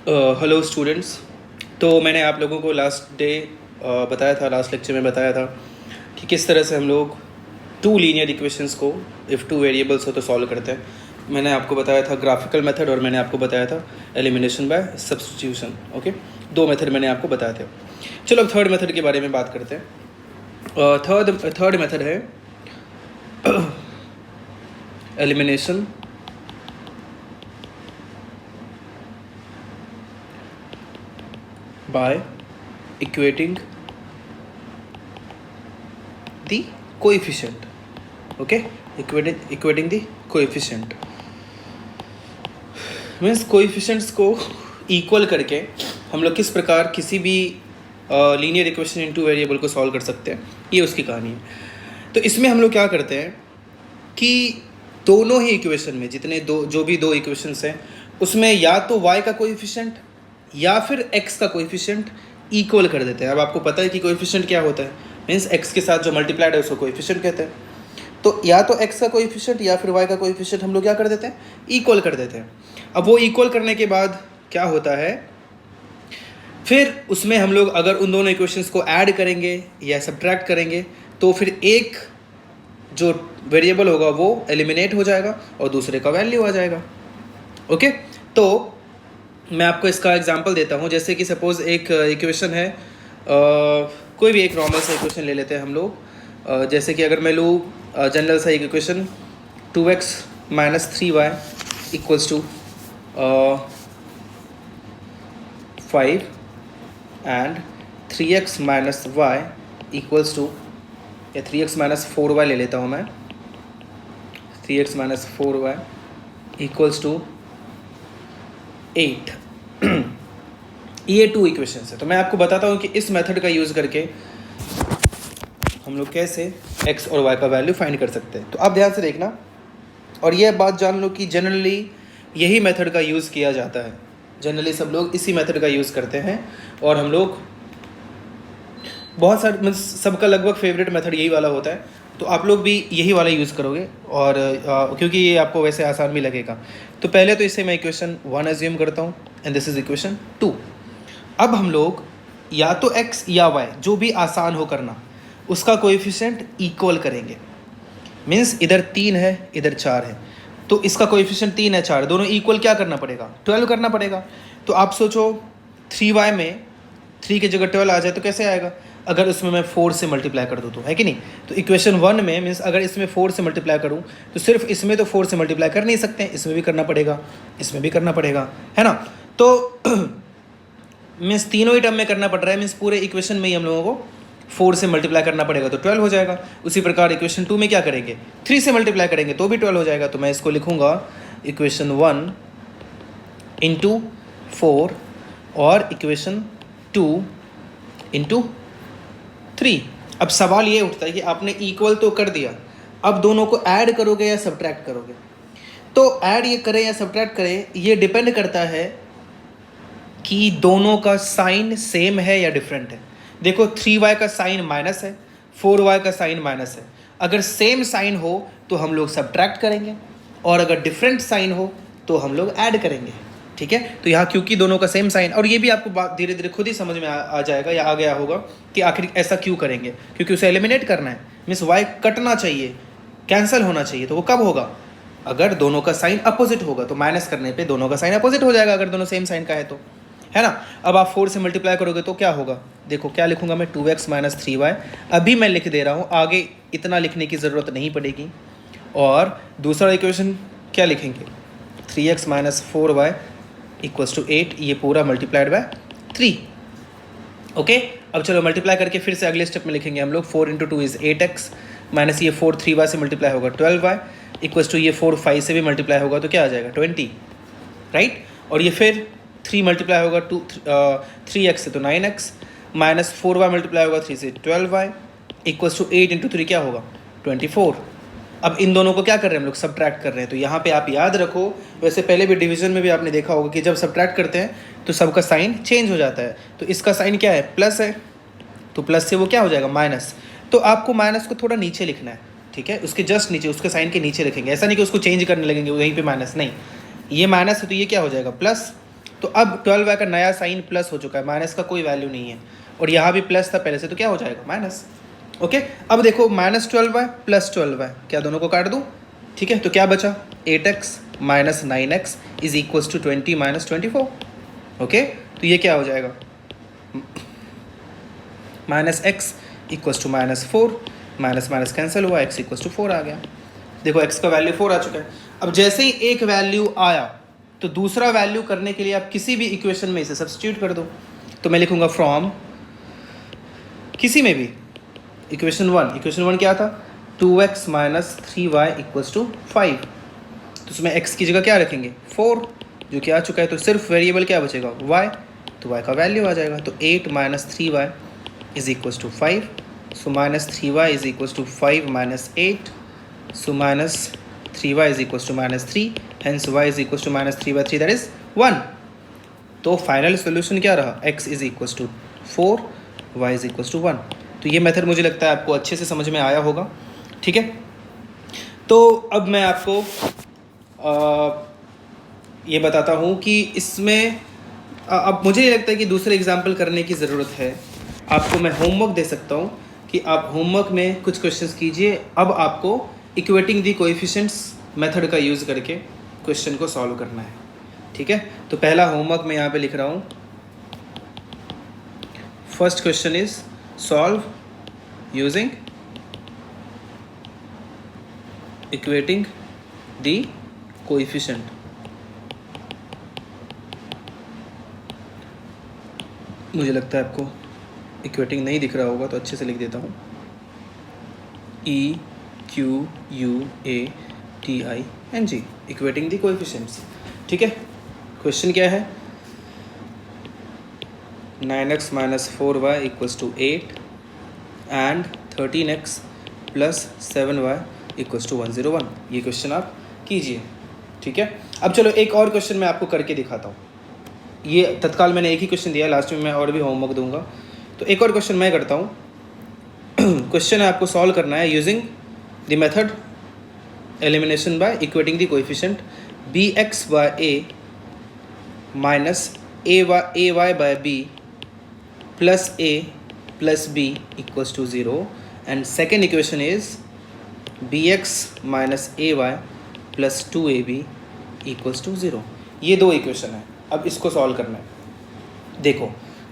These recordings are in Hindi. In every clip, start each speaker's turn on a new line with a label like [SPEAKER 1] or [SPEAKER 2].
[SPEAKER 1] Hello students. तो मैंने आप लोगों को लास्ट लेक्चर में बताया था कि किस तरह से हम लोग टू लीनियर इक्वेशंस को इफ़ टू वेरिएबल्स हो तो सॉल्व करते हैं। मैंने आपको बताया था ग्राफिकल मेथड और मैंने आपको बताया था एलिमिनेशन बाय सब्स्टिट्यूशन। ओके, दो मेथड मैंने आपको बताए थे। चलो अब थर्ड मेथड के बारे में बात करते हैं। थर्ड मेथड है elimination by equating the coefficient. Okay, equating the coefficient means coefficients को इक्वल करके हम लोग किस प्रकार किसी भी लीनियर इक्वेशन इनटू वेरिएबल को सॉल्व कर सकते हैं, ये उसकी कहानी है। तो इसमें हम लोग क्या करते हैं कि दोनों ही इक्वेशन में जो भी दो इक्वेशंस हैं उसमें या तो y का कोएफिशिएंट या फिर x का कोएफिशिएंट इक्वल कर देते हैं। अब आपको पता है कि कोएफिशिएंट क्या होता है, मीन्स x के साथ जो मल्टीप्लाइड है उसको कोएफिशिएंट कहते हैं। तो या तो x का कोएफिशिएंट या फिर y का कोएफिशिएंट हम लोग क्या कर देते हैं, इक्वल कर देते हैं। अब वो इक्वल करने के बाद क्या होता है, फिर उसमें हम लोग अगर उन दोनों इक्वेशंस को ऐड करेंगे या सब्ट्रैक्ट करेंगे तो फिर एक जो वेरिएबल होगा वो एलिमिनेट हो जाएगा और दूसरे का वैल्यू आ जाएगा। ओके, तो मैं आपको इसका एग्जांपल देता हूँ। जैसे कि सपोज एक इक्वेशन है, कोई भी एक नॉर्मल सा इक्वेशन ले लेते हैं हम लोग। जैसे कि अगर मैं लूँ जनरल सा एक equation 2x minus 3y equals to 5 and 3x minus y equals to, या 3x माइनस 4y ले लेता हूँ मैं, 3x minus 4y equals to 8। ये टू इक्वेशंस है। तो मैं आपको बताता हूँ कि इस मेथड का यूज़ करके हम लोग कैसे x और y का वैल्यू फाइंड कर सकते हैं। तो आप ध्यान से देखना और यह बात जान लो कि जनरली यही मेथड का यूज़ किया जाता है। जनरली सब लोग इसी मेथड का यूज़ करते हैं और हम लोग बहुत सारे सबका लगभग फेवरेट मेथड यही वाला होता है। तो आप लोग भी यही वाला यूज़ करोगे और क्योंकि ये आपको वैसे आसान भी लगेगा। तो पहले तो इसे मैं इक्वेशन 1 एज्यूम करता हूँ एंड दिस इज इक्वेशन 2। अब हम लोग या तो x या y जो भी आसान हो करना उसका कोएफिशिएंट इक्वल करेंगे। मीन्स इधर 3 है इधर 4 है, तो इसका कोएफिशिएंट 3 है 4, दोनों इक्वल क्या करना पड़ेगा, 12 करना पड़ेगा। तो आप सोचो 3y में 3 की जगह 12 आ जाए तो कैसे आएगा, अगर उसमें मैं 4 से मल्टीप्लाई कर दूँ तो, है कि नहीं। तो इक्वेशन 1 में मीन्स अगर इसमें 4 से मल्टीप्लाई करूँ तो सिर्फ इसमें तो 4 से मल्टीप्लाई कर नहीं सकते हैं, इसमें भी करना पड़ेगा, इसमें भी करना पड़ेगा, है ना। तो मीन्स तीनों ही टर्म में करना पड़ रहा है, मीन्स पूरे इक्वेशन में ही हम लोगों को 4 से मल्टीप्लाई करना पड़ेगा तो 12 हो जाएगा। उसी प्रकार इक्वेशन 2 में क्या करेंगे, 3 से मल्टीप्लाई करेंगे तो भी 12 हो जाएगा। तो मैं इसको लिखूँगा इक्वेशन 1 इंटू 4 और इक्वेशन 2 इंटू 3। अब सवाल ये उठता है कि आपने इक्वल तो कर दिया, अब दोनों को ऐड करोगे या सब्ट्रैक्ट करोगे। तो ऐड ये करें या सब्ट्रैक्ट करें ये डिपेंड करता है कि दोनों का साइन सेम है या डिफरेंट है। देखो 3y का साइन माइनस है, 4y का साइन माइनस है। अगर सेम साइन हो तो हम लोग सब्ट्रैक्ट करेंगे और अगर डिफरेंट साइन हो तो हम लोग ऐड करेंगे। ठीक है, तो यहाँ क्योंकि दोनों का सेम साइन, और ये भी आपको बात धीरे धीरे खुद ही समझ में आ जाएगा या आ गया होगा कि आखिर ऐसा क्यों करेंगे, क्योंकि उसे एलिमिनेट करना है। मीन्स y कटना चाहिए, कैंसिल होना चाहिए। तो वो कब होगा, अगर दोनों का साइन अपोजिट होगा। तो माइनस करने पे दोनों का साइन अपोजिट हो जाएगा अगर दोनों सेम साइन का है तो, है ना। अब आप 4 से मल्टीप्लाई करोगे तो क्या होगा, देखो क्या लिखूंगा मैं, 2x माइनस 3y। अभी मैं लिख दे रहा हूँ, आगे इतना लिखने की ज़रूरत नहीं पड़ेगी। और दूसरा इक्वेशन क्या लिखेंगे, 3x minus 4y equals to 8, ये पूरा मल्टीप्लाइड बाय 3। ओके, अब चलो मल्टीप्लाई करके फिर से अगले स्टेप में लिखेंगे हम लोग, 4 इंटू 2 इज़ 8x माइनस ये 4 3y से मल्टीप्लाई होगा 12y इक्वल्स टू ये 4 5 से भी मल्टीप्लाई होगा तो क्या आ जाएगा 20, राइट। और ये फिर 3 मल्टीप्लाई होगा 3x से तो 9x माइनस 4y मल्टीप्लाई होगा 3 से 12y इक्वल्स टू 8 इंटू 3 क्या होगा 24। अब इन दोनों को क्या कर रहे हैं हम लोग, सब्ट्रैक्ट कर रहे हैं। तो यहाँ पे आप याद रखो, वैसे पहले भी डिवीजन में भी आपने देखा होगा कि जब सब्ट्रैक्ट करते हैं तो सबका साइन चेंज हो जाता है। तो इसका साइन क्या है, प्लस है, तो प्लस से वो क्या हो जाएगा माइनस। तो आपको माइनस को थोड़ा नीचे लिखना है, ठीक है, उसके जस्ट नीचे, उसके साइन के नीचे लिखेंगे। ऐसा नहीं कि उसको चेंज करने लगेंगे वहीं पर माइनस, नहीं, ये माइनस है तो ये क्या हो जाएगा प्लस। तो अब 12y का नया साइन प्लस हो चुका है, माइनस का कोई वैल्यू नहीं है, और यहाँ भी प्लस था पहले से, तो क्या हो जाएगा माइनस। ओके, अब देखो -12y प्लस 12y, क्या दोनों को काट दूँ? ठीक है, तो क्या बचा? 8x minus 9x is equals to 20 minus 24। Okay, तो ये क्या हो जाएगा? -x equals to -4, minus minus cancel हुआ, x इक्वल्स टू 4 आ गया। देखो x का वैल्यू 4 आ चुका है। अब जैसे ही एक वैल्यू आया तो दूसरा वैल्यू करने के लिए आप किसी भी इक्वेशन में इसे सब्स्टिट्यूट कर दो। तो मैं लिखूंगा फ्रॉम, किसी में भी, इक्वेशन 1 क्या था? 2x minus 3y equals to 5। तो उसमें x की जगह क्या रखेंगे? 4, जो कि आ चुका है, तो सिर्फ वेरिएबल क्या बचेगा? y, तो y का वैल्यू आ जाएगा। तो 8 minus 3y is equals to 5, so minus 3y is equals to 5 minus 8, so minus 3y is equals to minus 3, hence y is equals to minus 3/3 that is 1। तो फाइनल सोल्यूशन क्या रहा? x is equals to 4, y is equals to 1। तो ये मेथड मुझे लगता है आपको अच्छे से समझ में आया होगा। ठीक है, तो अब मैं आपको ये बताता हूँ कि इसमें अब मुझे ये लगता है कि दूसरे एग्जाम्पल करने की ज़रूरत है। आपको मैं होमवर्क दे सकता हूँ कि आप होमवर्क में कुछ क्वेश्चंस कीजिए। अब आपको इक्वेटिंग दी कोएफिशिएंट्स मेथड का यूज़ करके क्वेश्चन को सॉल्व करना है। ठीक है, तो पहला होमवर्क मैं यहाँ पे लिख रहा हूँ। First question is solve using equating the coefficient. मुझे लगता है आपको इक्वेटिंग नहीं दिख रहा होगा, तो अच्छे से लिख देता हूँ, EQUATING, इक्वेटिंग दी कोएफिशिएंट्स। ठीक है, क्वेश्चन क्या है? 9x minus 4y equals to 8 and 13x plus 7y equals to 101। ये क्वेश्चन आप कीजिए। ठीक है, अब चलो एक और क्वेश्चन मैं आपको करके दिखाता हूँ। ये तत्काल मैंने एक ही क्वेश्चन दिया, लास्ट में मैं और भी होमवर्क दूंगा। तो एक और क्वेश्चन मैं करता हूँ। क्वेश्चन है आपको सॉल्व करना है using the method elimination by equating the coefficient bx by a minus ay by b plus a plus b equals to 0 and second equation is bx minus ay plus 2ab equals to 0। ये दो इक्वेशन है, अब इसको सॉल्व करना है। देखो,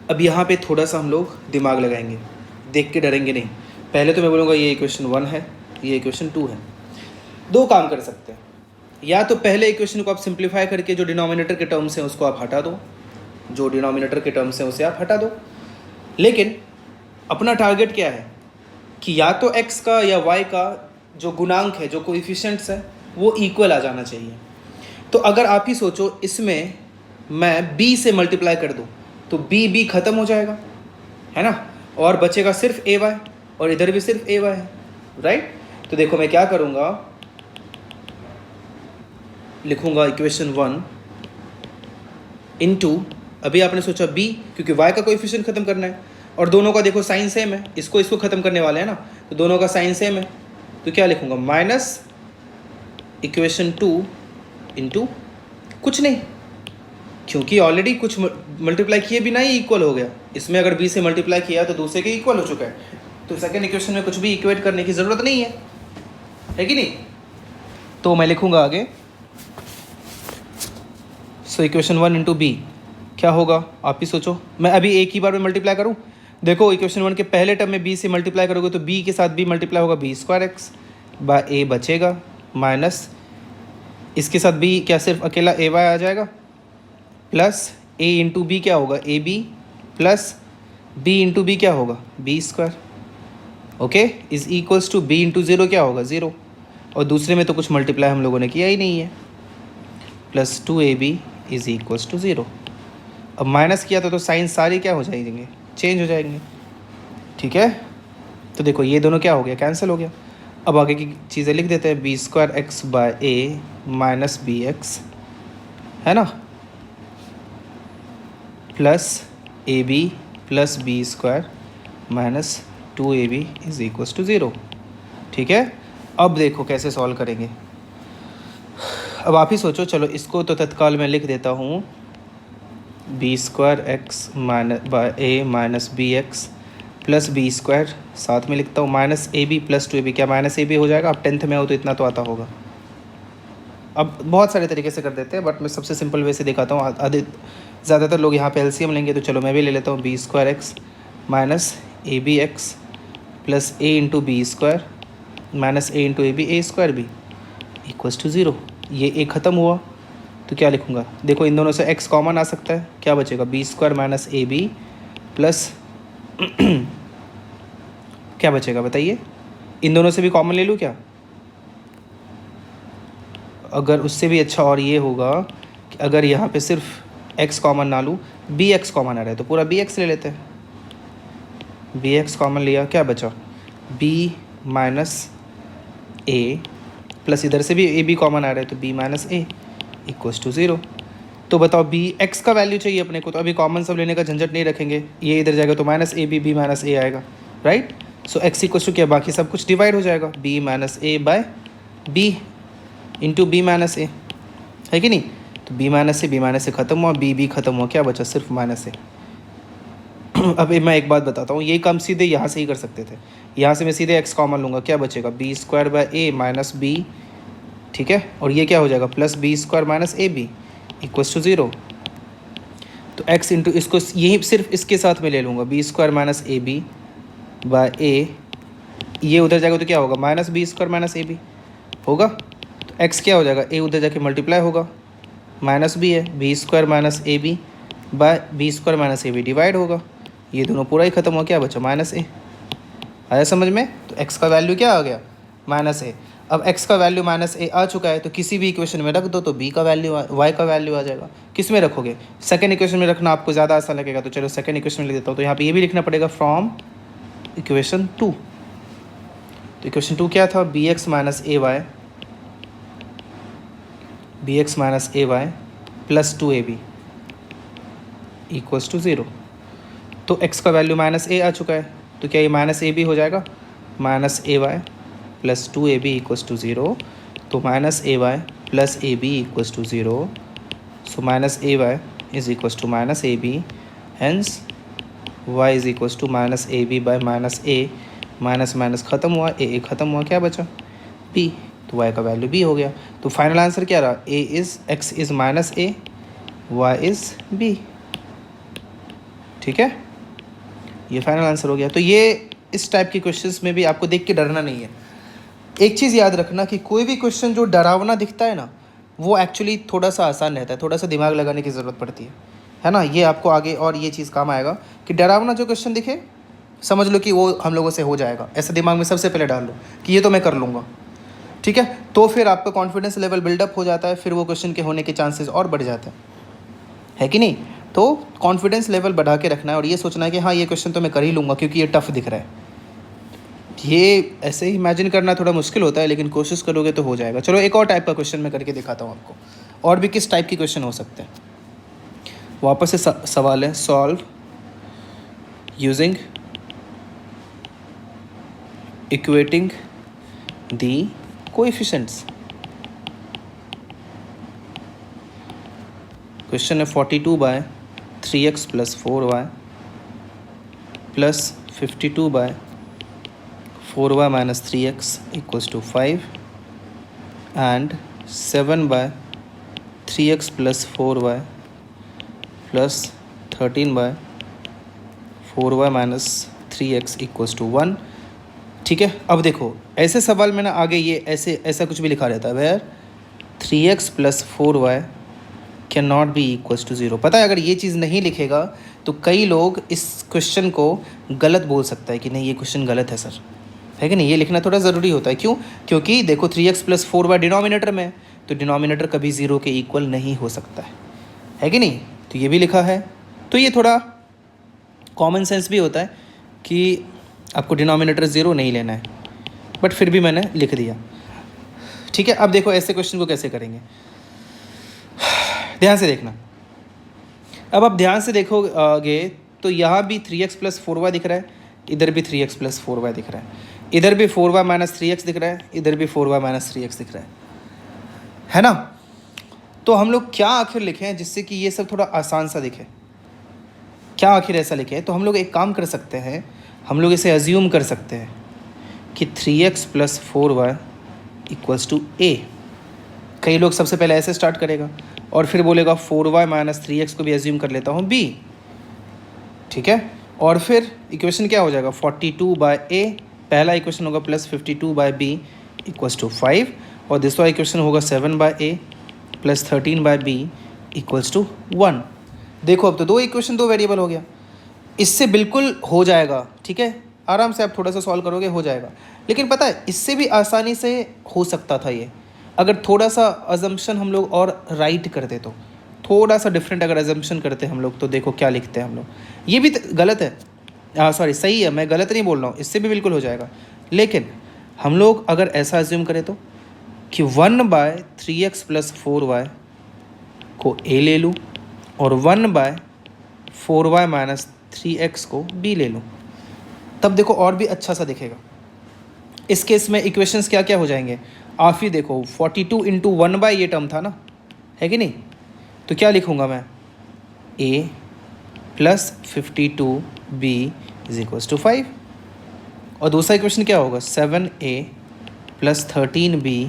[SPEAKER 1] अब यहाँ पे थोड़ा सा हम लोग दिमाग लगाएंगे, देख के डरेंगे नहीं। पहले तो मैं बोलूँगा ये इक्वेशन 1 है, ये इक्वेशन 2 है। दो काम कर सकते हैं, या तो पहले इक्वेशन को आप सिंप्लीफाई करके जो डिनोमिनेटर के टर्म्स हैं उसको आप हटा दो, जो डिनोमिनेटर के टर्म्स हैं उसे आप हटा दो। लेकिन अपना टारगेट क्या है कि या तो x का या y का जो गुणांक है, जो कोएफिशिएंट्स है, वो इक्वल आ जाना चाहिए। तो अगर आप ही सोचो, इसमें मैं b से मल्टीप्लाई कर दूं तो b ख़त्म हो जाएगा, है ना, और बचेगा सिर्फ ay, और इधर भी सिर्फ ay है, राइट। तो देखो मैं क्या करूँगा, लिखूँगा इक्वेशन 1 इनटू, अभी आपने सोचा b, क्योंकि y का कोएफिशिएंट ख़त्म करना है, और दोनों का देखो साइन सेम है, इसको ख़त्म करने वाले हैं ना, तो दोनों का साइन सेम है। तो क्या लिखूँगा, माइनस इक्वेशन 2 इंटू कुछ नहीं, क्योंकि ऑलरेडी कुछ मल्टीप्लाई किए बिना ही इक्वल हो गया। इसमें अगर b से मल्टीप्लाई किया तो दूसरे के इक्वल हो चुका है, तो सेकेंड इक्वेशन में कुछ भी इक्वेट करने की ज़रूरत नहीं है कि नहीं। तो मैं लिखूँगा आगे, सो इक्वेशन 1 इंटू बी क्या होगा, आप ही सोचो। मैं अभी एक ही बार में मल्टीप्लाई करूँ। देखो इक्वेशन 1 के पहले टर्म में b से मल्टीप्लाई करोगे तो b के साथ b मल्टीप्लाई होगा, b² बाय a बचेगा, माइनस इसके साथ b क्या सिर्फ अकेला ay आ जाएगा, प्लस a इंटू बी क्या होगा, ab plus b into b क्या होगा, b²। Okay, is equals to b into 0 क्या होगा, 0, और दूसरे में तो कुछ मल्टीप्लाई हम लोगों ने किया ही नहीं है, plus 2ab is equals to 0। अब माइनस किया था तो साइन सारे क्या हो जाएंगे, चेंज हो जाएंगे। ठीक है, तो देखो ये दोनों क्या हो गया, कैंसिल हो गया। अब आगे की चीज़ें लिख देते हैं, b² bye a minus bx, है ना, plus ab plus b² minus 2ab is equals to 0। ठीक है, अब देखो कैसे सॉल्व करेंगे। अब आप ही सोचो, चलो इसको तो तत्काल मैं लिख देता हूँ, B square x minus by A minus B x plus B square, साथ में लिखता हूँ माइनस ए बी प्लस 2ab। क्या माइनस ए बी हो जाएगा? अब 10th में हो तो इतना तो आता होगा। अब बहुत सारे तरीके से कर देते हैं, बट मैं सबसे सिंपल वे से दिखाता हूँ। आधे ज़्यादातर लोग यहाँ पे एलसीएम लेंगे, तो चलो मैं भी ले लेता हूँ। B square x minus A b x plus a into b square minus a into a b, a square b equals to 0। ये ए ख़त्म हुआ तो क्या लिखूँगा? देखो इन दोनों से x कॉमन आ सकता है, क्या बचेगा? बी स्क्वायर माइनस ए बी प्लस क्या बचेगा बताइए? इन दोनों से भी कॉमन ले लूँ क्या? अगर उससे भी अच्छा और ये होगा कि अगर यहाँ पे सिर्फ x कॉमन ना लूँ, बी एक्स कॉमन आ रहा है तो पूरा बी एक्स ले लेते हैं। बी एक्स कॉमन लिया, क्या बचा? b माइनस ए प्लस इधर से भी ए बी कॉमन आ रहा है तो b minus a equals to 0। तो बताओ बी एक्स का वैल्यू चाहिए अपने को, तो अभी कॉमन सब लेने का झंझट नहीं रखेंगे। ये इधर जाएगा तो minus A B minus A आएगा, right. So X equals to क्या? बाकी सब कुछ डिवाइड हो जाएगा, B minus A by B into B minus A, है कि नहीं? तो बी माइनस से ख़त्म हुआ, बी ख़त्म हुआ, क्या बचा? सिर्फ माइनस ए। अब मैं एक बात बताता हूँ, ये काम सीधे यहाँ से ही कर सकते थे। यहाँ से मैं सीधे एक्स कॉमन लूँगा, क्या बचेगा? B square by A minus b, ठीक है। और ये क्या हो जाएगा? Plus B square minus A b equals to 0। तो एक्स इंटू इसको यही सिर्फ इसके साथ में ले लूँगा, B square minus A B by A, ये उधर जाएगा तो क्या होगा? माइनस बी स्क्वायर माइनस ए बी होगा। तो एक्स क्या हो जाएगा? ए उधर जाके मल्टीप्लाई होगा, माइनस बी है, b square minus A B by b square minus A b divide होगा, ये दोनों पूरा ही खत्म हो, क्या बचा? Minus a. आया समझ में? तो x का वैल्यू क्या आ गया? माइनस ए। अब x का वैल्यू माइनस ए आ चुका है, तो किसी भी इक्वेशन में रख दो तो b का वैल्यू y का वैल्यू आ जाएगा। किस में रखोगे? सेकंड इक्वेशन में रखना आपको ज़्यादा आसान लगेगा, तो चलो सेकंड इक्वेशन में लिख देता हूँ। तो यहाँ पे ये भी लिखना पड़ेगा फ्रॉम इक्वेशन 2। तो इक्वेशन 2 क्या था? B x minus a y plus 2ab equals to 0। तो x का वैल्यू माइनस ए आ चुका है, तो क्या ये माइनस ए बी हो जाएगा? Minus a y plus 2ab equals to 0। तो minus a y plus a b equals to 0। So minus a y is equals to minus A b, hence y is equals to minus A b by minus a, minus minus ख़त्म हुआ, ए ख़त्म हुआ, क्या बचा? b। तो y का वैल्यू b हो गया। तो फाइनल आंसर क्या रहा? a is x is minus A, y is b, ठीक है। ये फाइनल आंसर हो गया। तो ये इस टाइप के क्वेश्चंस में भी आपको देख के डरना नहीं है। एक चीज़ याद रखना कि कोई भी क्वेश्चन जो डरावना दिखता है ना, वो एक्चुअली थोड़ा सा आसान रहता है, थोड़ा सा दिमाग लगाने की ज़रूरत पड़ती है ना। ये आपको आगे और ये चीज़ काम आएगा कि डरावना जो क्वेश्चन दिखे समझ लो कि वो हम लोगों से हो जाएगा, ऐसा दिमाग में सबसे पहले डाल लो कि ये तो मैं कर लूँगा, ठीक है। तो फिर आपका कॉन्फिडेंस लेवल बिल्डअप हो जाता है, फिर वो क्वेश्चन के होने के चांसेस और बढ़ जाते हैं, है कि नहीं। तो कॉन्फिडेंस लेवल बढ़ा के रखना है और ये सोचना है कि हाँ ये क्वेश्चन तो मैं कर ही लूँगा क्योंकि ये टफ दिख रहा है। ये ऐसे ही इमेजिन करना थोड़ा मुश्किल होता है, लेकिन कोशिश करोगे तो हो जाएगा। चलो एक और टाइप का क्वेश्चन मैं करके दिखाता हूँ आपको, और भी किस टाइप के क्वेश्चन हो सकते हैं। वापस से सवाल है, solve using equating the coefficients. Question है 42/3x plus 4y plus 52/4y minus 3x equals to 5 and 7/3x plus 4y plus 13/4y minus 3x equals to 1, ठीक है। अब देखो ऐसे सवाल में ना आगे ये ऐसा कुछ भी लिखा रहता है, where 3x plus 4y can not be equals to 0। पता है अगर ये चीज़ नहीं लिखेगा तो कई लोग इस क्वेश्चन को गलत बोल सकता है कि नहीं ये क्वेश्चन गलत है सर, है कि नहीं। ये लिखना थोड़ा ज़रूरी होता है, क्यों? क्योंकि देखो 3x प्लस 4y डिनोमिनेटर में, तो डिनोमिनेटर कभी 0 के इक्वल नहीं हो सकता है कि नहीं। तो ये भी लिखा है, तो ये थोड़ा कॉमन सेंस भी होता है कि आपको डिनोमिनेटर 0 नहीं लेना है, बट फिर भी मैंने लिख दिया, ठीक है। अब देखो ऐसे क्वेश्चन को कैसे करेंगे, ध्यान से देखना। अब आप ध्यान से देखोगे तो यहाँ भी 3x प्लस 4y दिख रहा है, इधर भी 3x प्लस 4y दिख रहा है, इधर भी 4y माइनस 3x दिख रहा है, इधर भी 4y माइनस 3x दिख रहा है ना। तो हम लोग क्या आखिर लिखे हैं जिससे कि ये सब थोड़ा आसान सा दिखे? क्या आखिर ऐसा लिखे हैं? तो हम लोग एक काम कर सकते हैं, हम लोग इसे अज्यूम कर सकते हैं कि 3x + 4y = a। कई लोग सबसे पहले ऐसे स्टार्ट करेगा और फिर बोलेगा 4y - 3x को भी अज्यूम कर लेता हूँ b, ठीक है। और फिर इक्वेशन क्या हो जाएगा, 42/a पहला इक्वेशन होगा प्लस 52/b = 5, और दूसरा इक्वेशन होगा 7/a + 13/b = 1। देखो अब तो दो इक्वेशन, दो वेरिएबल हो गया, इससे बिल्कुल हो जाएगा, ठीक है। आराम से आप थोड़ा सा सॉल्व करोगे, हो जाएगा। लेकिन पता है इससे भी आसानी से हो सकता था ये, अगर थोड़ा सा अजम्पशन हम लोग और राइट करते, तो थोड़ा सा डिफरेंट अगर अजम्पशन करते हम लोग, तो देखो क्या लिखते हैं हम लोग। ये भी गलत है, सॉरी सही है, मैं गलत नहीं बोल रहा हूँ, इससे भी बिल्कुल हो जाएगा। लेकिन हम लोग अगर ऐसा अज्यूम करें तो कि 1/3x + 4y को a ले लूँ और 1/4y - 3x को b ले लूँ, तब देखो और भी अच्छा सा दिखेगा। इस केस में इक्वेशंस क्या क्या हो जाएंगे, आप ही देखो। 42 × 1 ये टर्म था ना, है कि नहीं? तो क्या लिखूँगा मैं, a + 52b = 5, और दूसरा इक्वेशन क्या होगा, 7a + 13b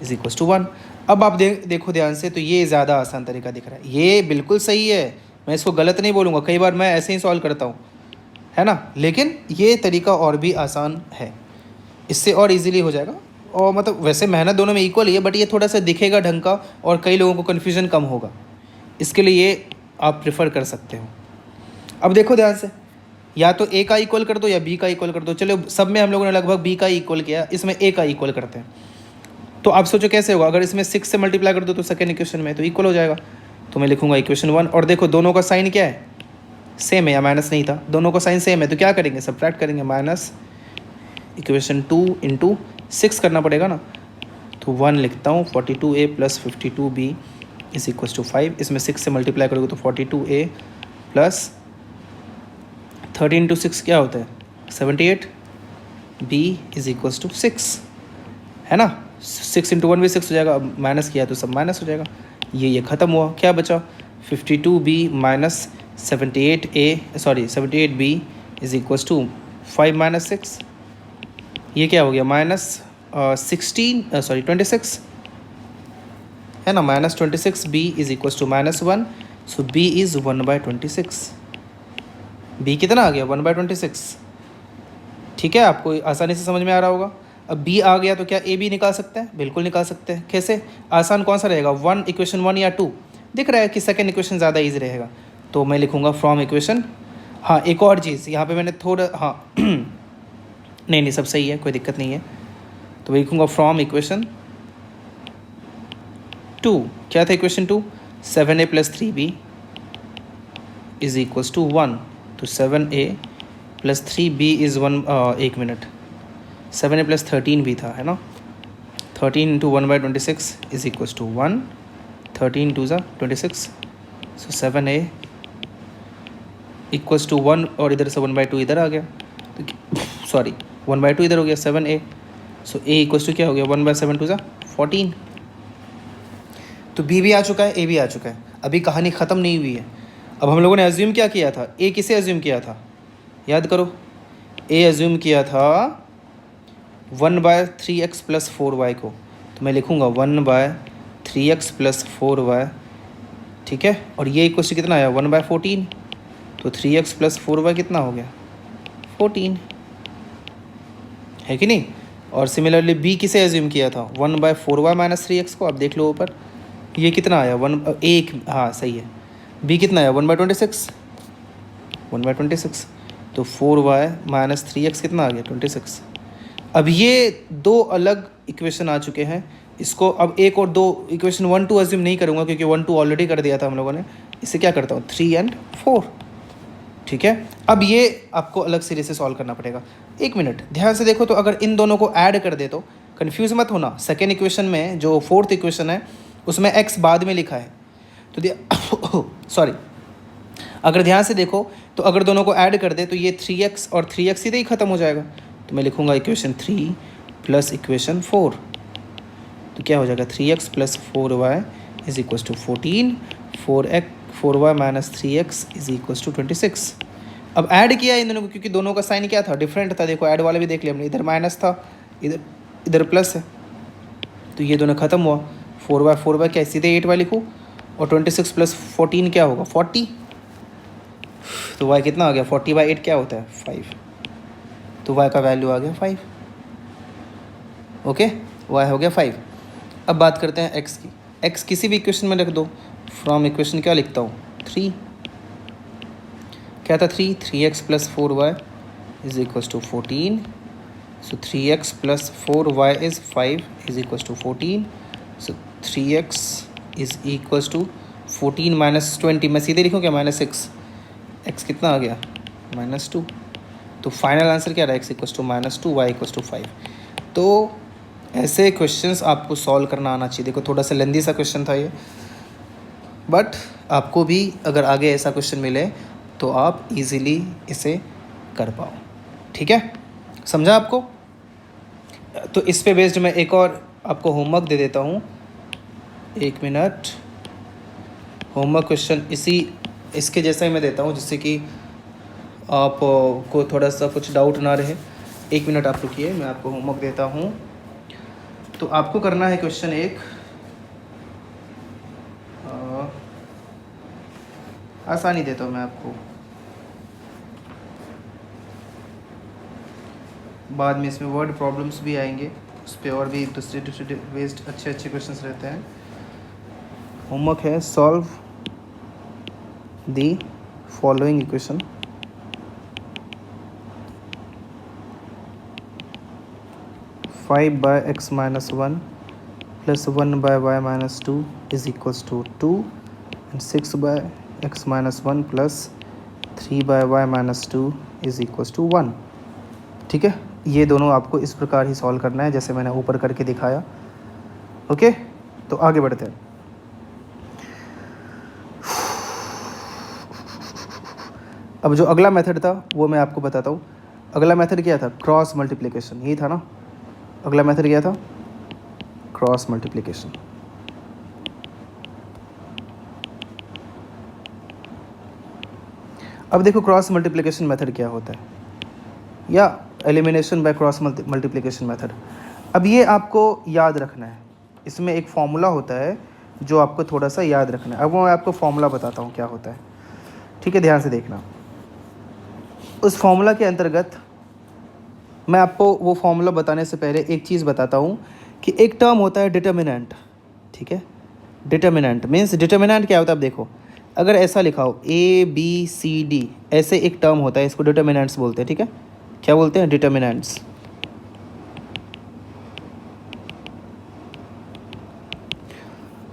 [SPEAKER 1] = 1। अब आप देखो ध्यान से, तो ये ज़्यादा आसान तरीका दिख रहा है, ये बिल्कुल सही है, मैं इसको गलत नहीं बोलूँगा। कई बार मैं ऐसे ही सॉल्व करता हूँ, है ना, लेकिन ये तरीका और भी आसान है, इससे और इजीली हो जाएगा। और मतलब वैसे मेहनत दोनों में इक्वल ही है, बट ये थोड़ा सा दिखेगा ढंग का और कई लोगों को कन्फ्यूजन कम होगा, इसके लिए ये आप प्रेफर कर सकते हो। अब देखो ध्यान से, या तो a का इक्वल कर दो या b का इक्वल कर दो। चलो सब में हम लोगों ने लगभग b का इक्वल किया, इसमें a का इक्वल करते हैं। तो आप सोचो कैसे होगा, अगर इसमें 6 से मल्टीप्लाई कर दो तो सेकेंड इक्वेशन में तो इक्वल हो जाएगा। तो मैं लिखूंगा इक्वेशन 1, और देखो दोनों का साइन क्या है, सेम है, या माइनस नहीं था, दोनों का साइन सेम है, तो क्या करेंगे, सब्ट्रैक्ट करेंगे, माइनस इक्वेशन 2 × 6 करना पड़ेगा ना। तो 1 लिखता हूँ, 42a + 52b = 5, इसमें 6 से मल्टीप्लाई करोगे तो 42a + 13 × 6 क्या होता है, 78, b = 6, है ना। 6 × 1 भी 6 हो जाएगा, अब माइनस किया तो सब माइनस हो जाएगा, ये ख़त्म हुआ, क्या बचा, 52b - 78b = 5 - 6, ये क्या हो गया, -26, है ना, -26b = -1, so b is 1/26। b कितना आ गया, 1/26, ठीक है। आपको आसानी से समझ में आ रहा होगा। अब b आ गया तो क्या a भी निकाल सकते हैं, बिल्कुल निकाल सकते हैं। कैसे, आसान कौन सा रहेगा, इक्वेशन 1 या 2? दिख रहा है कि सेकंड इक्वेशन ज़्यादा ईजी रहेगा, तो मैं लिखूँगा फ्रॉम इक्वेशन। हाँ, एक और चीज़ यहाँ पे मैंने थोड़ा, हाँ नहीं सब सही है, कोई दिक्कत नहीं है। तो मैं लिखूँगा फ्रॉम इक्वेशन 2, क्या था इक्वेशन 2, 7a + 3b = 1, तो 7a + 3b = 1, 1 minute, 7a + 13b था, है ना। 13 × 1/26 = 1, 13 × 2 = 26, सो 7a = 1, और इधर से 1/2 इधर आ गया, तो सॉरी 1/2 इधर हो गया, 7a, सो a = क्या हो गया, 1/7 = 14। तो b भी आ चुका है, a भी आ चुका है, अभी कहानी ख़त्म नहीं हुई है। अब हम लोगों ने अज्यूम क्या किया था, a किसे अज्यूम किया था, याद करो, a अज्यूम किया था 1/3x + 4y को, तो मैं लिखूँगा 1/3x + 4y, ठीक है। और ये इक्वल कितना आया, 1/14, तो 3x + 4y कितना हो गया, 14, है कि नहीं। और सिमिलरली b किसे अज्यूम किया था, 1/4y - 3x को, आप देख लो ऊपर, ये कितना आया, 1, हाँ सही है, b कितना आया, 1/26, तो 4y - 3x कितना आ गया, 26। अब ये दो अलग इक्वेशन आ चुके हैं, इसको अब एक और दो इक्वेशन 1 2 अज्यूम नहीं करूँगा, क्योंकि 1 2 ऑलरेडी कर दिया था हम लोगों ने। इसे क्या करता हूँ, 3 और 4, ठीक है। अब ये आपको अलग सिरे से सॉल्व करना पड़ेगा। एक मिनट ध्यान से देखो, तो अगर इन दोनों को ऐड कर दे तो कन्फ्यूज़ मत होना, सेकेंड इक्वेशन में जो फोर्थ इक्वेशन है उसमें x बाद में लिखा है, तो सॉरी, अगर ध्यान से देखो तो अगर दोनों को ऐड कर दे तो ये 3x और 3x सीधे ही ख़त्म हो जाएगा, तो मैं लिखूँगा इक्वेशन 3 + इक्वेशन 4, तो क्या हो जाएगा, 3x + 4y is equals to 14, 4y minus 3x is equals to 26। अब ऐड किया इन दोनों को, क्योंकि दोनों का साइन क्या था, डिफरेंट था। देखो ऐड वाला भी देख लिया हमने, इधर माइनस था, इधर इधर प्लस है, तो ये दोनों खत्म हुआ। 4y क्या है, सीधे 8y लिखूँ, और 26 प्लस 14 क्या होगा, 40। तो y कितना आ गया, 40/8 क्या होता है, 5। तो y का वैल्यू आ गया 5। ओके, y हो गया 5। अब बात करते हैं x की। x किसी भी इक्वेशन में रख दो, फ्रॉम इक्वेशन क्या लिखता हूँ, 3। क्या था 3x plus 4y is equals to 14। So 3x plus 4y is 5 is equals to 14। So 3x is equals to 14 minus 20, मैं सीधे लिखूँ क्या, -6। x कितना आ गया, -2। तो फाइनल आंसर क्या रहा, x equals to -2, y equals to 5। तो ऐसे क्वेश्चंस आपको सॉल्व करना आना चाहिए। देखो थोड़ा सा लेंदी सा क्वेश्चन था ये, बट आपको भी अगर आगे ऐसा क्वेश्चन मिले तो आप इजीली इसे कर पाओ। ठीक है, समझा आपको। तो इस पे बेस्ड मैं एक और आपको होमवर्क दे देता हूँ, 1 मिनट। होमवर्क क्वेश्चन इसके जैसा ही मैं देता हूँ, जिससे कि आप को थोड़ा सा कुछ डाउट ना रहे। 1 मिनट आप रुकिए, मैं आपको होमवर्क देता हूँ। तो आपको करना है क्वेश्चन एक, आसानी देता हूँ मैं आपको, बाद में इसमें वर्ड प्रॉब्लम्स भी आएंगे, उस पर और भी दूसरे बेस्ड अच्छे क्वेश्चंस रहते हैं। होमवर्क है, solve the following equation. Five by x minus 1 plus 1 by y minus 2 is equals to 2 and 6 by x minus 1 plus 3 by y minus 2 is equals to 1। ठीक है, ये दोनों आपको इस प्रकार ही सॉल्व करना है जैसे मैंने ऊपर करके दिखाया। ओके, तो आगे बढ़ते हैं। अब जो अगला मेथड था वो मैं आपको बताता हूँ। अगला मेथड क्या था, क्रॉस मल्टीप्लिकेशन, यही था ना। अगला मेथड क्या था, क्रॉस मल्टीप्लिकेशन। अब देखो क्रॉस मल्टीप्लिकेशन मेथड क्या होता है, या elimination by cross multiplication method. अब ये आपको याद रखना है, इसमें एक फॉर्मूला होता है जो आपको थोड़ा सा याद रखना है। अब मैं आपको फॉर्मूला बताता हूँ क्या होता है, ठीक है, ध्यान से देखना। उस फॉर्मूला के अंतर्गत मैं आपको वो फॉर्मूला बताने से पहले एक चीज़ बताता हूँ कि एक टर्म होता है डिटर्मिनेंट। ठीक है, डिटर्मिनेंट मीन्स, डिटर्मिनेंट क्या होता है, अब देखो अगर ऐसा लिखा हो ABCD, ऐसे एक टर्म होता है, इसको डिटर्मिनेंट्स बोलते हैं। ठीक है, क्या बोलते हैं, डिटर्मिनेंट्स।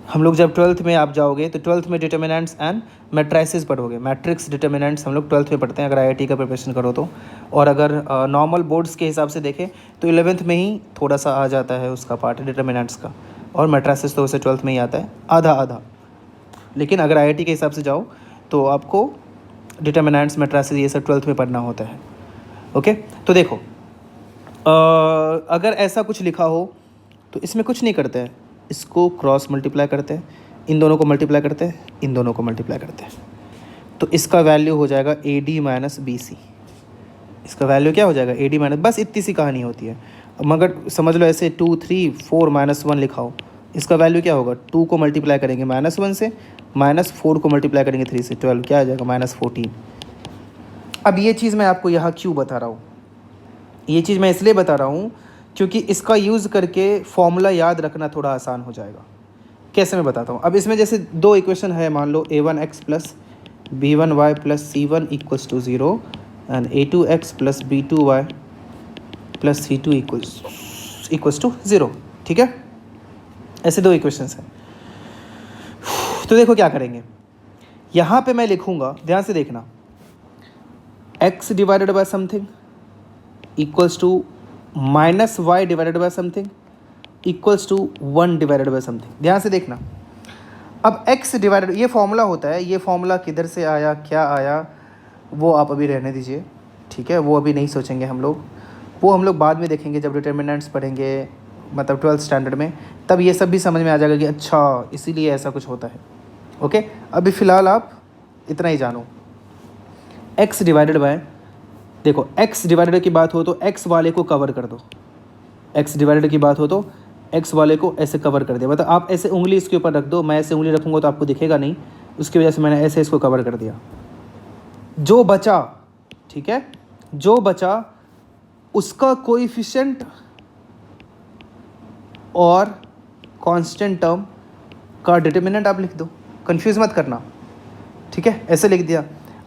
[SPEAKER 1] हम लोग जब 12th में आप जाओगे तो 12th में डिटर्मिनेंट्स एंड मैट्रिसेस पढ़ोगे। मैट्रिक्स डिटर्मिनेंट्स हम लोग 12th में पढ़ते हैं अगर IIT का प्रिपरेशन करो तो। और अगर नॉर्मल बोर्ड्स के हिसाब से देखें तो 11th में ही थोड़ा सा आ जाता है उसका पार्ट डिटर्मिनेंट्स का, और मैट्रिसेस तो उसे 12th में ही आता है, आधा आधा। लेकिन अगर IIT के हिसाब से जाओ तो आपको डिटर्मिनेंट्स, मैट्रिसेस ये सब 12th में पढ़ना होता है। ओके, तो देखो अगर ऐसा कुछ लिखा हो तो इसमें कुछ नहीं करते हैं, इसको क्रॉस मल्टीप्लाई करते हैं, इन दोनों को मल्टीप्लाई करते हैं, इन दोनों को मल्टीप्लाई करते हैं, तो इसका वैल्यू हो जाएगा AD माइनस BC। इसका वैल्यू क्या हो जाएगा, AD माइनस, बस इतनी सी कहानी होती है। मगर समझ लो ऐसे 2 3 4 -1 लिखा हो, इसका वैल्यू क्या होगा, 2 को मल्टीप्लाई करेंगे -1 से, -4 को मल्टीप्लाई करेंगे 3 से, 12, क्या आ जाएगा, -14। अब ये चीज़ मैं आपको यहाँ क्यों बता रहा हूँ, ये चीज़ मैं इसलिए बता रहा हूँ क्योंकि इसका यूज़ करके फॉर्मूला याद रखना थोड़ा आसान हो जाएगा। कैसे मैं बताता हूँ। अब इसमें जैसे दो इक्वेशन है, मान लो A1x plus B1y plus C1 equals to 0 and A2x plus B2y plus C2 equals to 0। ठीक है, ऐसे दो इक्वेशंस हैं। तो देखो क्या करेंगे, यहाँ पे मैं लिखूँगा, ध्यान से देखना, x divided by something equals to -y divided by something equals to 1 divided by something. ध्यान से देखना, अब x डिवाइडेड, ये फॉर्मूला होता है, ये फॉर्मूला किधर से आया, क्या आया, वो आप अभी रहने दीजिए। ठीक है, वो अभी नहीं सोचेंगे हम लोग, वो हम लोग बाद में देखेंगे जब डिटर्मिनेंट्स पढ़ेंगे, मतलब 12th स्टैंडर्ड में, तब ये सब भी समझ में आ जाएगा कि अच्छा इसीलिए ऐसा कुछ होता है। ओके, अभी फ़िलहाल आप इतना ही जानो। x डिवाइडेड बाय, देखो x डिवाइडेड की बात हो तो x वाले को कवर कर दो, x डिवाइडेड की बात हो तो x वाले को ऐसे कवर कर दिया। मतलब आप ऐसे उंगली इसके ऊपर रख दो, मैं ऐसे उंगली रखूँगा तो आपको दिखेगा नहीं, उसकी वजह से मैंने ऐसे इसको कवर कर दिया। जो बचा, ठीक है, जो बचा उसका कोएफिशिएंट और कांस्टेंट टर्म का डिटर्मिनेंट आप लिख दो, कंफ्यूज मत करना, ठीक है, ऐसे लिख दिया।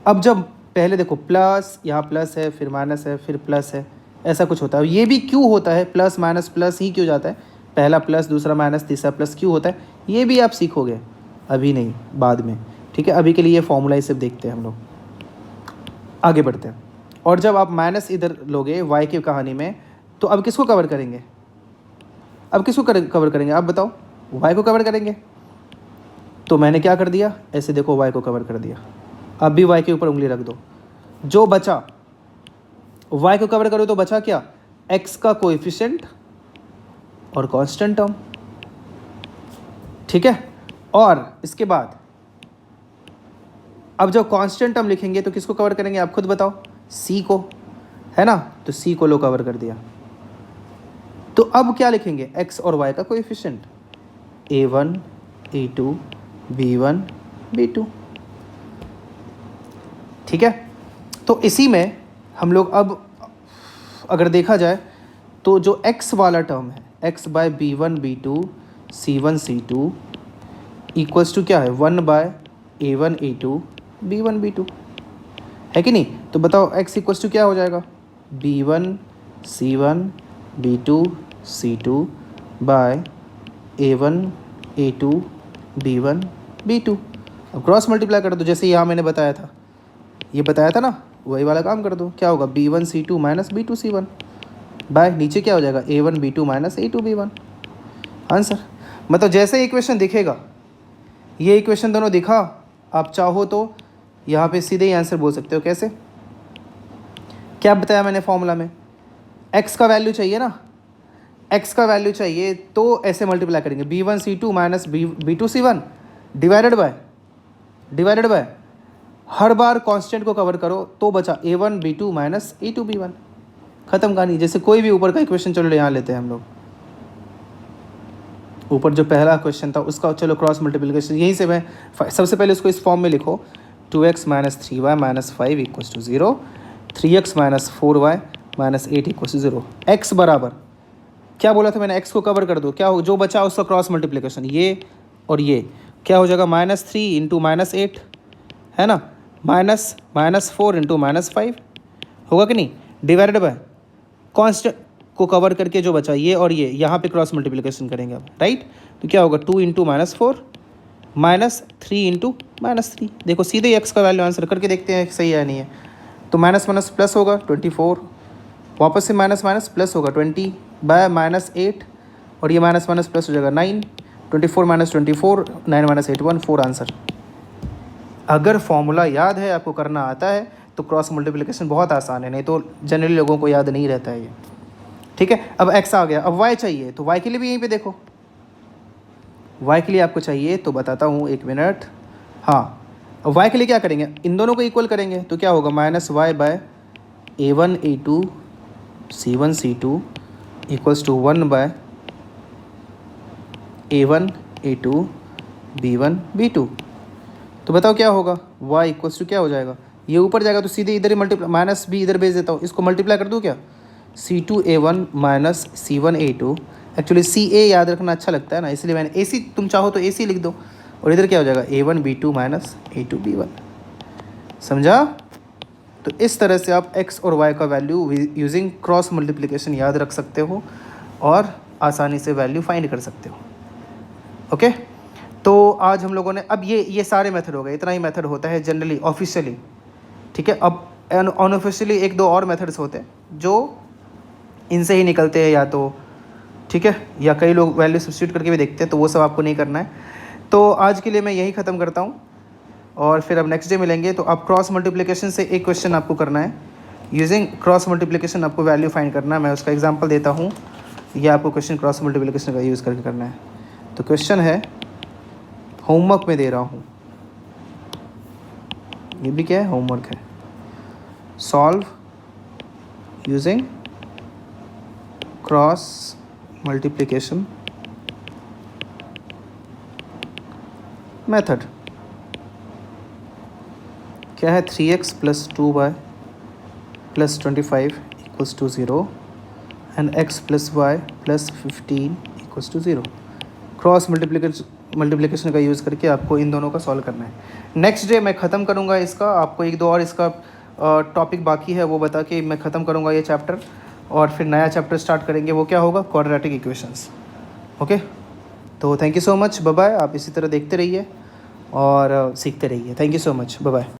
[SPEAKER 1] अब जब पहले देखो प्लस, यहाँ प्लस है, फिर माइनस है, फिर प्लस है, ऐसा कुछ होता है। ये भी क्यों होता है, प्लस माइनस प्लस ही क्यों जाता है, पहला प्लस दूसरा माइनस तीसरा प्लस क्यों होता है, ये भी आप सीखोगे, अभी नहीं, बाद में, ठीक है। अभी के लिए ये फॉर्मूला ही सिर्फ देखते हैं हम लोग, आगे बढ़ते हैं। और जब आप माइनस इधर लोगे y की कहानी में, तो अब किसको कवर करेंगे, अब किसको कवर करेंगे आप बताओ, y को कवर करेंगे। तो मैंने क्या कर दिया, ऐसे देखो y को कवर कर दिया। अब भी y के ऊपर उंगली रख दो, जो बचा y को कवर करो तो बचा क्या, x का कोएफिशिएंट और कांस्टेंट टर्म, ठीक है। और इसके बाद अब जब कांस्टेंट टर्म लिखेंगे तो किसको कवर करेंगे आप खुद बताओ, c को, है ना, तो c को लो कवर कर दिया। तो अब क्या लिखेंगे, x और y का coefficient, a1 a2 b1 b2, ठीक है। तो इसी में हम लोग अब अगर देखा जाए तो जो x वाला टर्म है, x bye b1 b2 c1 c2 equals to क्या है, 1 by a1 a2 b1 b2, है कि नहीं। तो बताओ x इक्वल्स टू क्या हो जाएगा, b1 c1 b2 c2 bye a1 a2 b1 b2। अब क्रॉस मल्टीप्लाई कर दो, जैसे यहाँ मैंने बताया था, ये बताया था ना, वही वाला काम कर दो। क्या होगा, b1 c2 minus b2 c1 bye नीचे क्या हो जाएगा, a1 b2 minus a2 b1, answer. मतलब जैसे इक्वेशन दिखेगा, ये इक्वेशन दोनों दिखा, आप चाहो तो यहाँ पे सीधे ही आंसर बोल सकते हो। कैसे, क्या बताया मैंने फॉर्मूला में, x का वैल्यू चाहिए ना, x का वैल्यू चाहिए तो ऐसे मल्टीप्लाई करेंगे, b1 c2 minus b2 c1 divided by her bar constant को कवर करो तो बचा a1 b2 minus a2 b1, खत्म कहानी। जैसे कोई भी ऊपर का इक्वेशन, चलो यहाँ लेते हैं हम लोग, ऊपर जो पहला क्वेश्चन था उसका चलो क्रॉस मल्टीप्लिकेशन, यहीं से मैं सबसे पहले उसको इस फॉर्म में लिखो, 2x minus 3y minus 5 equals to 0, 3x minus 4y minus 8 equals to 0। x बराबर क्या बोला था मैंने, x को कवर कर दो, क्या हो, जो बचा उसका क्रॉस मल्टीप्लिकेशन, ये और ये क्या हो जाएगा, -3 इंटू -8, है ना, -4 इंटू -5 होगा कि नहीं, डिवाइडेड बाय कांस्टेंट को कवर करके जो बचा ये और ये, यहाँ पे क्रॉस मल्टीप्लिकेशन करेंगे अब, राइट। तो क्या होगा, 2 इंटू -4 -3 इंटू -3, देखो सीधे x का वैल्यू आंसर करके देखते हैं सही है नहीं है। तो माइनस माइनस प्लस होगा 24, वापस से माइनस माइनस प्लस होगा 20 बाय -8, और ये माइनस माइनस प्लस हो जाएगा 9, 24 माइनस 24 9 माइनस 8 1 4 आंसर। अगर फॉर्मूला याद है, आपको करना आता है, तो क्रॉस मल्टीप्लिकेशन बहुत आसान है, नहीं तो जनरली लोगों को याद नहीं रहता है ये, ठीक है। अब x आ गया, अब y चाहिए, तो y के लिए भी यहीं पे देखो, y के लिए आपको चाहिए तो बताता हूँ, 1 मिनट। हाँ, अब y के लिए क्या करेंगे, इन दोनों को इक्वल करेंगे, तो क्या होगा, -y by a1 a2 c1 c2 equals to 1 by a1 a2 b1 b2। तो बताओ क्या होगा, y इक्वल्स टू क्या हो जाएगा, ये ऊपर जाएगा तो सीधे इधर ही मल्टीप्लाई, माइनस भी इधर भेज देता हूँ, इसको मल्टीप्लाई कर दूँ क्या, c2 a1 minus c1 a2, actually ca याद रखना अच्छा लगता है ना, इसलिए मैंने ac, तुम चाहो तो ac लिख दो, और इधर क्या हो जाएगा, a1 b2 minus a2 b1, समझा। तो इस तरह से आप x और y का वैल्यू यूजिंग क्रॉस मल्टीप्लिकेशन याद रख सकते हो और आसानी से वैल्यू फाइंड कर सकते हो। ओके, तो आज हम लोगों ने, अब ये सारे मेथड हो गए, इतना ही मेथड होता है जनरली ऑफिशियली, ठीक है। अब अनऑफिशियली 1-2 और मेथड्स होते हैं जो इनसे ही निकलते हैं या तो, ठीक है, या कई लोग वैल्यू सब्स्टिट्यूट करके भी देखते हैं, तो वो सब आपको नहीं करना है। तो आज के लिए मैं यही ख़त्म करता हूँ, और फिर अब नेक्स्ट डे मिलेंगे। तो आप क्रॉस मल्टीप्लिकेशन से एक क्वेश्चन आपको करना है, यूजिंग क्रॉस मल्टीप्लिकेशन आपको वैल्यू फाइंड करना है। मैं उसका एग्जांपल देता हूँ, ये आपको क्वेश्चन क्रॉस मल्टीप्लिकेशन का यूज़ करके करना है। तो क्वेश्चन है, होमवर्क में दे रहा हूँ, ये भी क्या है, होमवर्क है। Solve using cross multiplication method. क्या है, 3x + 2y + 25 = 0 and x + y + 15 = 0। Cross multiplication का यूज़ करके आपको इन दोनों का सॉल्व करना है। नेक्स्ट डे मैं ख़त्म करूँगा इसका, आपको 1-2 और इसका टॉपिक बाकी है वो बता के मैं ख़त्म करूँगा ये चैप्टर, और फिर नया चैप्टर स्टार्ट करेंगे। वो क्या होगा, क्वाड्रेटिक इक्वेशंस। ओके, तो thank you so much, bye bye. आप इसी तरह देखते रहिए और सीखते रहिए। Thank you so much, bye bye.